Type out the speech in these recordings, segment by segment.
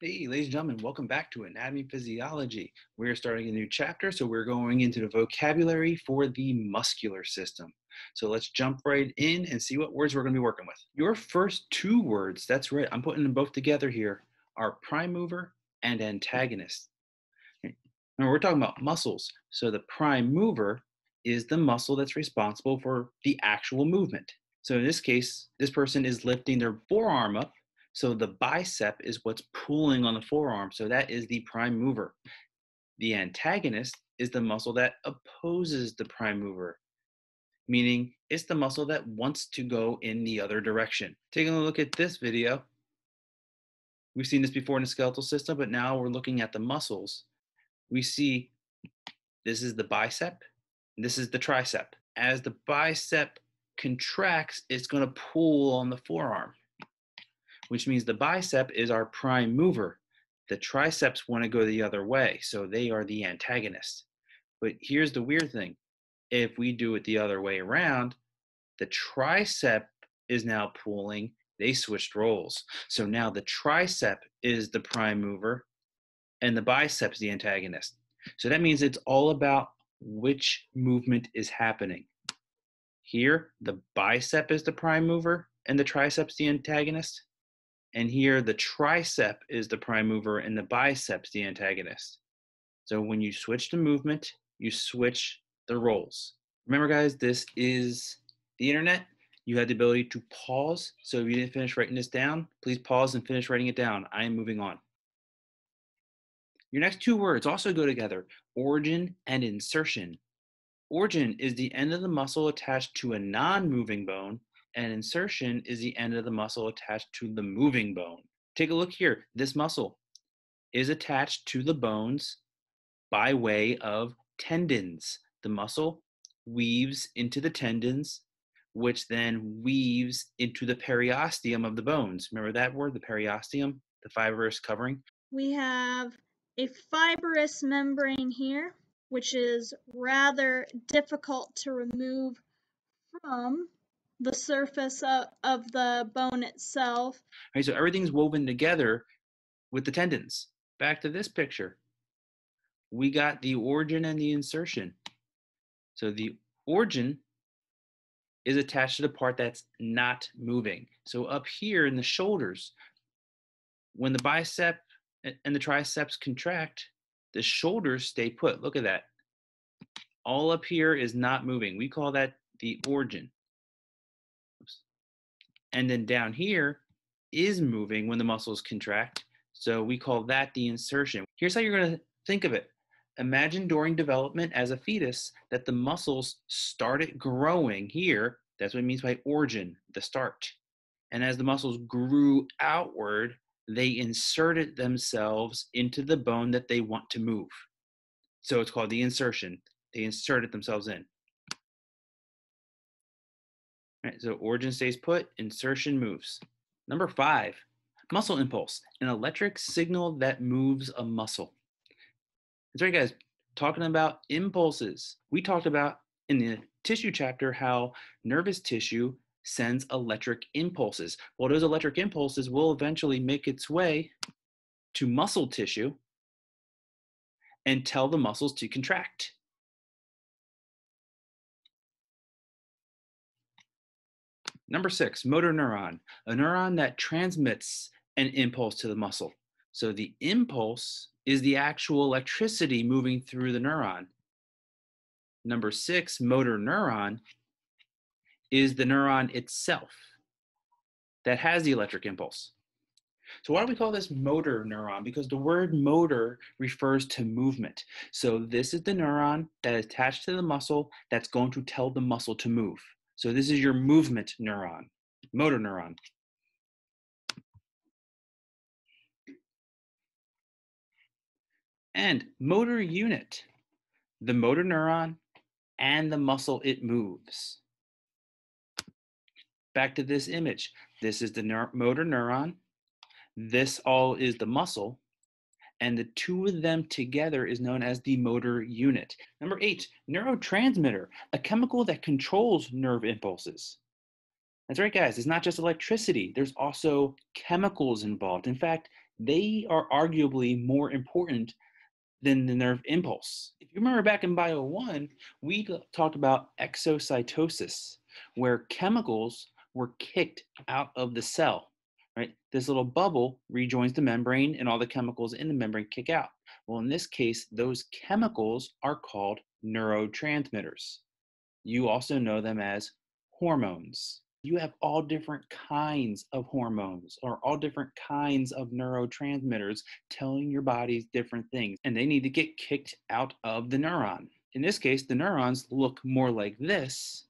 Hey, ladies and gentlemen, welcome back to Anatomy and Physiology. We're starting a new chapter, so we're going into the vocabulary for the muscular system. So let's jump right in and see what words we're going to be working with. Your first two words, that's right, I'm putting them both together here, are prime mover and antagonist. Now we're talking about muscles. So the prime mover is the muscle that's responsible for the actual movement. So in this case, this person is lifting their forearm up. So the bicep is what's pulling on the forearm. So that is the prime mover. The antagonist is the muscle that opposes the prime mover, meaning it's the muscle that wants to go in the other direction. Taking a look at this video, we've seen this before in the skeletal system, but now we're looking at the muscles. We see this is the bicep, and this is the tricep. As the bicep contracts, it's going to pull on the forearm, which means the bicep is our prime mover. The triceps want to go the other way, so they are the antagonist. But here's the weird thing. If we do it the other way around, the tricep is now pulling. They switched roles. So now the tricep is the prime mover, and the biceps the antagonist. So that means it's all about which movement is happening. Here, the bicep is the prime mover and the triceps the antagonist. And here, the tricep is the prime mover and the biceps the antagonist. So when you switch the movement, you switch the roles. Remember, guys, this is the internet. You had the ability to pause. So if you didn't finish writing this down, please pause and finish writing it down. I am moving on. Your next two words also go together, origin and insertion. Origin is the end of the muscle attached to a non-moving bone, and insertion is the end of the muscle attached to the moving bone. Take a look here. This muscle is attached to the bones by way of tendons. The muscle weaves into the tendons, which then weaves into the periosteum of the bones. Remember that word, the periosteum, the fibrous covering? We have a fibrous membrane here, which is rather difficult to remove from the surface of the bone itself. All right, so everything's woven together with the tendons. Back to this picture. We got the origin and the insertion. So the origin is attached to the part that's not moving. So up here in the shoulders, when the bicep and the triceps contract, the shoulders stay put. Look at that. All up here is not moving. We call that the origin. And then down here is moving when the muscles contract. So we call that the insertion. Here's how you're going to think of it. Imagine during development as a fetus that the muscles started growing here. That's what it means by origin, the start. And as the muscles grew outward, they inserted themselves into the bone that they want to move. So it's called the insertion. They inserted themselves in. All right, so origin stays put, insertion moves. Number 5, muscle impulse, an electric signal that moves a muscle. That's right, guys, talking about impulses. We talked about in the tissue chapter how nervous tissue sends electric impulses. Well, those electric impulses will eventually make its way to muscle tissue and tell the muscles to contract. Number 6, motor neuron, a neuron that transmits an impulse to the muscle. So the impulse is the actual electricity moving through the neuron. Number 6, motor neuron, is the neuron itself that has the electric impulse. So why do we call this motor neuron? Because the word motor refers to movement. So this is the neuron that is attached to the muscle that's going to tell the muscle to move. So this is your movement neuron, motor neuron. And motor unit, the motor neuron and the muscle it moves. Back to this image. This is the motor neuron. This all is the muscle. And the two of them together is known as the motor unit. Number 8, neurotransmitter, a chemical that controls nerve impulses. That's right, guys. It's not just electricity. There's also chemicals involved. In fact, they are arguably more important than the nerve impulse. If you remember back in Bio 1, we talked about exocytosis, where chemicals were kicked out of the cell, right? This little bubble rejoins the membrane and all the chemicals in the membrane kick out. Well, in this case, those chemicals are called neurotransmitters. You also know them as hormones. You have all different kinds of hormones or all different kinds of neurotransmitters telling your bodies different things, and they need to get kicked out of the neuron. In this case, the neurons look more like this,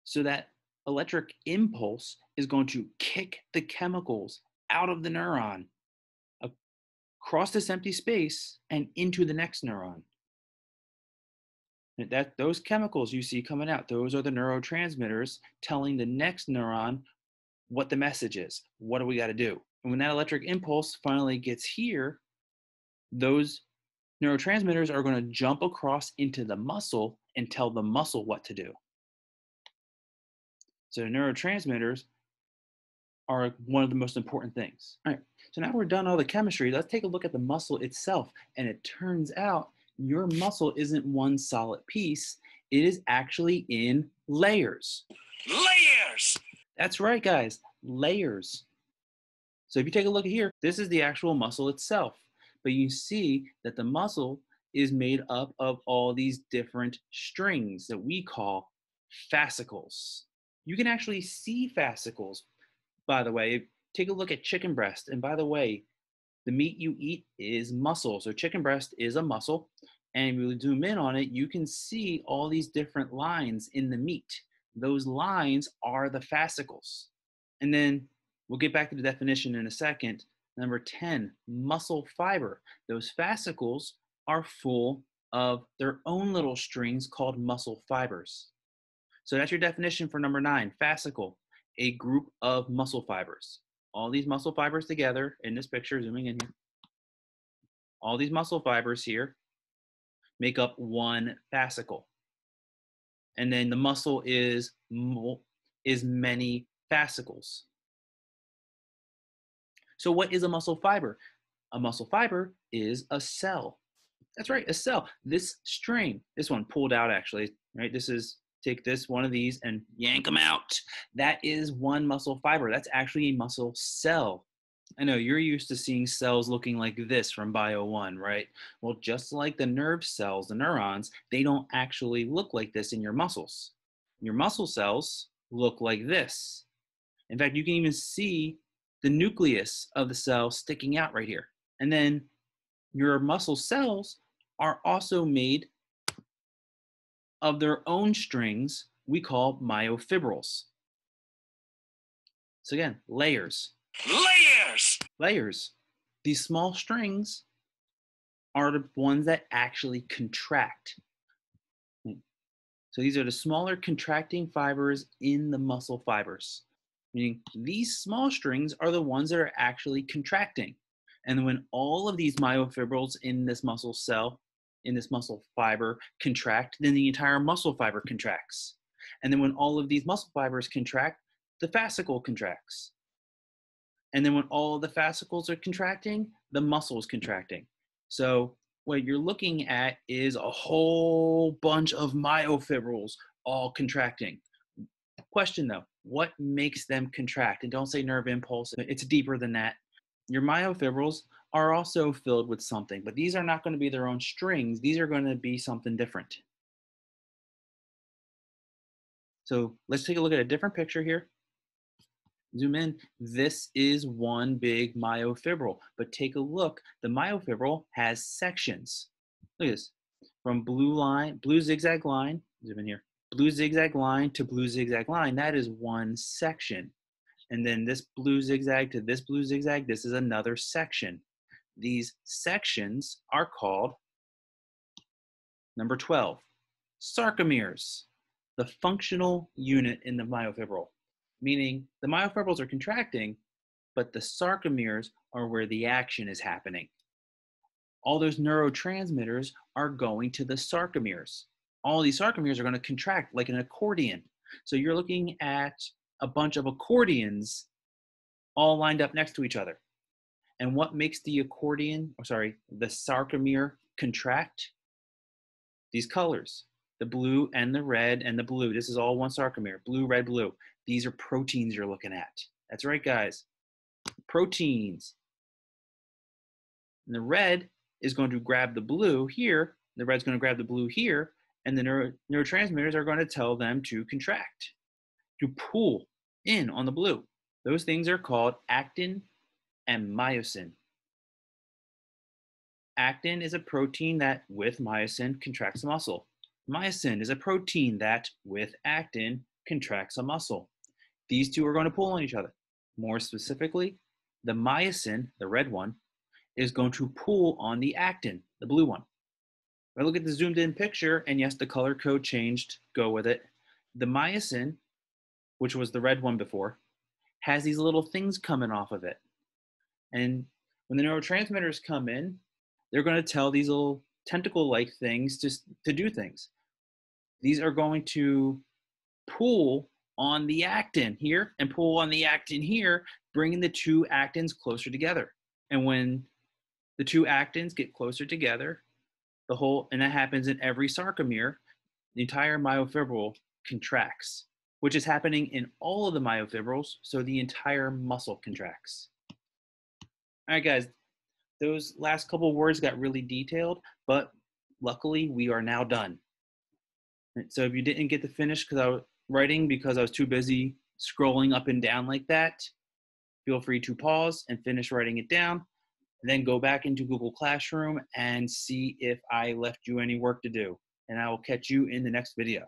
so that electric impulse is going to kick the chemicals out of the neuron, across this empty space, and into the next neuron. Those chemicals you see coming out, those are the neurotransmitters telling the next neuron what the message is. What do we got to do? And when that electric impulse finally gets here, those neurotransmitters are going to jump across into the muscle and tell the muscle what to do. So neurotransmitters are one of the most important things. All right, so now we're done all the chemistry. Let's take a look at the muscle itself. And it turns out your muscle isn't one solid piece. It is actually in layers. Layers! That's right, guys, layers. So if you take a look here, this is the actual muscle itself. But you see that the muscle is made up of all these different strings that we call fascicles. You can actually see fascicles, by the way. Take a look at chicken breast. And by the way, the meat you eat is muscle. So chicken breast is a muscle. And if you zoom in on it, you can see all these different lines in the meat. Those lines are the fascicles. And then we'll get back to the definition in a second. Number 10, muscle fiber. Those fascicles are full of their own little strings called muscle fibers. So that's your definition for number 9, fascicle, a group of muscle fibers. All these muscle fibers together in this picture, zooming in here, all these muscle fibers here make up one fascicle. And then the muscle is many fascicles. So what is a muscle fiber? A muscle fiber is a cell. That's right, a cell. This string, this one pulled out actually, right? This is, take this, one of these, and yank them out. That is one muscle fiber. That's actually a muscle cell. I know you're used to seeing cells looking like this from Bio 1, right? Well, just like the nerve cells, the neurons, they don't actually look like this in your muscles. Your muscle cells look like this. In fact, you can even see the nucleus of the cell sticking out right here. And then your muscle cells are also made of their own strings we call myofibrils. So again, layers. Layers! Layers. These small strings are the ones that actually contract. So these are the smaller contracting fibers in the muscle fibers. Meaning these small strings are the ones that are actually contracting. And when all of these myofibrils in this muscle cell, in this muscle fiber contract, then the entire muscle fiber contracts. And then when all of these muscle fibers contract, the fascicle contracts. And then when all of the fascicles are contracting, the muscle is contracting. So what you're looking at is a whole bunch of myofibrils all contracting. Question though, what makes them contract? And don't say nerve impulse, it's deeper than that. Your myofibrils are also filled with something, but these are not going to be their own strings. These are going to be something different. So let's take a look at a different picture here. Zoom in. This is one big myofibril, but take a look. The myofibril has sections. Look at this. From blue zigzag line, zoom in here, blue zigzag line to blue zigzag line, that is one section. And then this blue zigzag to this blue zigzag, this is another section. These sections are called, number 12, sarcomeres, the functional unit in the myofibril. Meaning the myofibrils are contracting, but the sarcomeres are where the action is happening. All those neurotransmitters are going to the sarcomeres. All these sarcomeres are going to contract like an accordion. So you're looking at a bunch of accordions all lined up next to each other. And what makes the the sarcomere contract? These colors, the blue and the red and the blue. This is all one sarcomere, blue, red, blue. These are proteins you're looking at. That's right, guys. Proteins. And the red is going to grab the blue here. The red's going to grab the blue here. And the neurotransmitters are going to tell them to contract, to pull in on the blue. Those things are called actin and myosin. Actin is a protein that, with myosin, contracts a muscle. Myosin is a protein that, with actin, contracts a muscle. These two are going to pull on each other. More specifically, the myosin, the red one, is going to pull on the actin, the blue one. If I look at the zoomed in picture, and yes, the color code changed, go with it. The myosin, which was the red one before, has these little things coming off of it. And when the neurotransmitters come in, they're going to tell these little tentacle-like things to do things. These are going to pull on the actin here and pull on the actin here, bringing the two actins closer together. And when the two actins get closer together, and that happens in every sarcomere, the entire myofibril contracts, which is happening in all of the myofibrils, so the entire muscle contracts. All right, guys, those last couple words got really detailed, but luckily we are now done. So if you didn't get to finish because I was writing because I was too busy scrolling up and down like that, feel free to pause and finish writing it down. Then go back into Google Classroom and see if I left you any work to do. And I will catch you in the next video.